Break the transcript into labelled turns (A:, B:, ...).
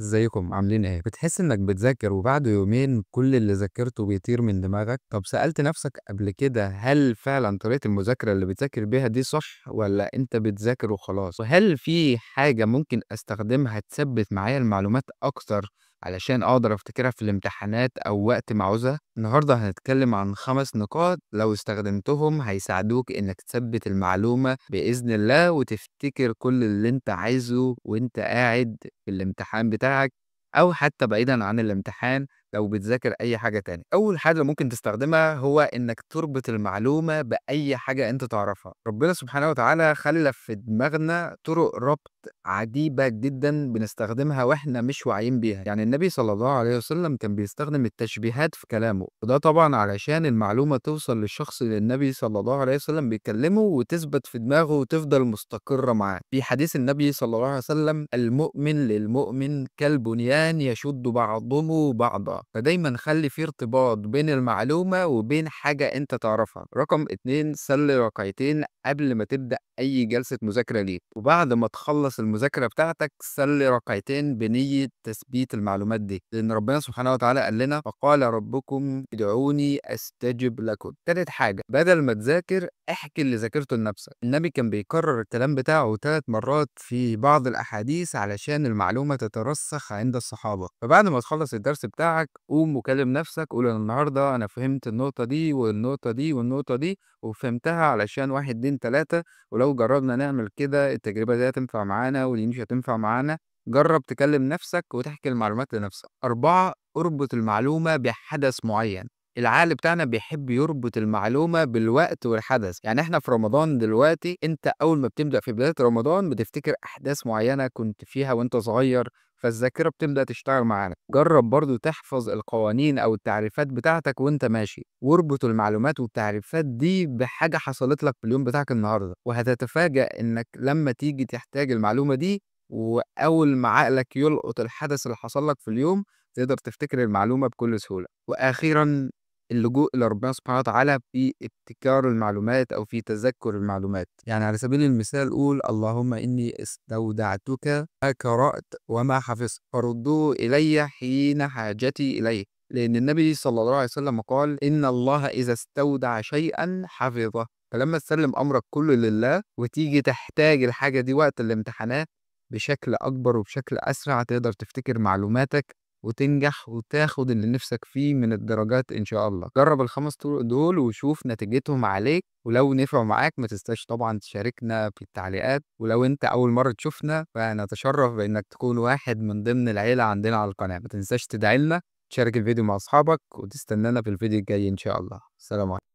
A: ازيكم عاملين ايه؟ بتحس انك بتذاكر وبعد يومين كل اللي ذاكرته بيطير من دماغك؟ طب سألت نفسك قبل كده هل فعلا طريقة المذاكرة اللي بتذاكر بيها دي صح ولا انت بتذاكر وخلاص؟ وهل في حاجة ممكن استخدمها تثبت معايا المعلومات اكتر علشان اقدر افتكرها في الامتحانات او وقت ما عاوزها؟ النهارده هنتكلم عن 5 نقاط لو استخدمتهم هيساعدوك انك تثبت المعلومة بإذن الله وتفتكر كل اللي انت عايزه وانت قاعد في الامتحان بتاعك أو حتى بعيدًا عن الامتحان لو بتذاكر أي حاجة تاني. أول حاجة ممكن تستخدمها هو إنك تربط المعلومة بأي حاجة أنت تعرفها. ربنا سبحانه وتعالى خلّى في دماغنا طرق ربط عجيبة جدًا بنستخدمها وإحنا مش واعيين بيها. يعني النبي صلى الله عليه وسلم كان بيستخدم التشبيهات في كلامه، وده طبعًا علشان المعلومة توصل للشخص اللي النبي صلى الله عليه وسلم بيكلمه وتثبت في دماغه وتفضل مستقرة معاه. في حديث النبي صلى الله عليه وسلم: "المؤمن للمؤمن كالبنيان يشد بعضه بعضا." فدايمًا خلّي في ارتباط بين المعلومة وبين حاجة أنت تعرفها. رقم 2: صلّي ركعتين قبل ما تبدأ أي جلسة مذاكرة ليك، وبعد ما تخلّص المذاكرة بتاعتك صلّي ركعتين بنية تثبيت المعلومات دي، لأن ربنا سبحانه وتعالى قال لنا: "وقال ربكم ادعوني أستجب لكم." تالت حاجة، بدل ما تذاكر احكِ اللي ذاكرته لنفسك. النبي كان بيكرر الكلام بتاعه 3 مرات في بعض الأحاديث علشان المعلومة تترسخ عند الصحابة. فبعد ما تخلّص الدرس بتاعك قوم وكلم نفسك، قُل: "أنا النهارده أنا فهمت النقطة دي والنقطة دي والنقطة دي وفهمتها علشان 1، 2، 3، ولو جرّبنا نعمل كده التجربة دي هتنفع معانا ودي مش هتنفع معانا." جرّب تكلم نفسك وتحكي المعلومات لنفسك. 4: اربط المعلومة بحدث معيّن. العقل بتاعنا بيحب يربط المعلومة بالوقت والحدث. يعني إحنا في رمضان دلوقتي، أنت أول ما بتبدأ في بداية رمضان بتفتكر أحداث معيّنة كنت فيها وأنت صغير، فالذاكرة بتبدأ تشتغل معانا. جرّب برضه تحفظ القوانين أو التعريفات بتاعتك وأنت ماشي، واربط المعلومات والتعريفات دي بحاجة حصلت لك في اليوم بتاعك النهارده، وهتتفاجأ إنك لمّا تيجي تحتاج المعلومة دي وأول ما عقلك يلقط الحدث اللي حصل لك في اليوم، تقدر تفتكر المعلومة بكل سهولة. وأخيرًا اللجوء إلى ربنا سبحانه وتعالى في ابتكار المعلومات أو في تذكُّر المعلومات. يعني على سبيل المثال قُل: "اللهم إني استودعتك ما قرأت وما حفظت فرُدُّوه إلَيَّ حين حاجتي إليه." لأن النبي صلى الله عليه وسلم قال: "إن الله إذا استودع شيئًا حفظه." فلمّا تسلِّم أمرك كُلّه لله وتيجي تحتاج الحاجة دي وقت الامتحانات بشكل أكبر وبشكل أسرع، تقدر تفتكر معلوماتك وتنجح وتاخد اللي نِفْسك فيه من الدرجات إن شاء الله. جرّب ال5 طُرق دول وشوف نتيجتهم عليك، ولو نفعوا معاك ما تنساش طبعًا تشاركنا في التعليقات، ولو أنت أول مرّة تشوفنا فنتشرّف بإنّك تكون واحد من ضمن العيلة عندنا على القناة. ما تنساش تدعي لنا، تشارك الفيديو مع أصحابك، وتستنانا في الفيديو الجاي إن شاء الله. سلام عليكم.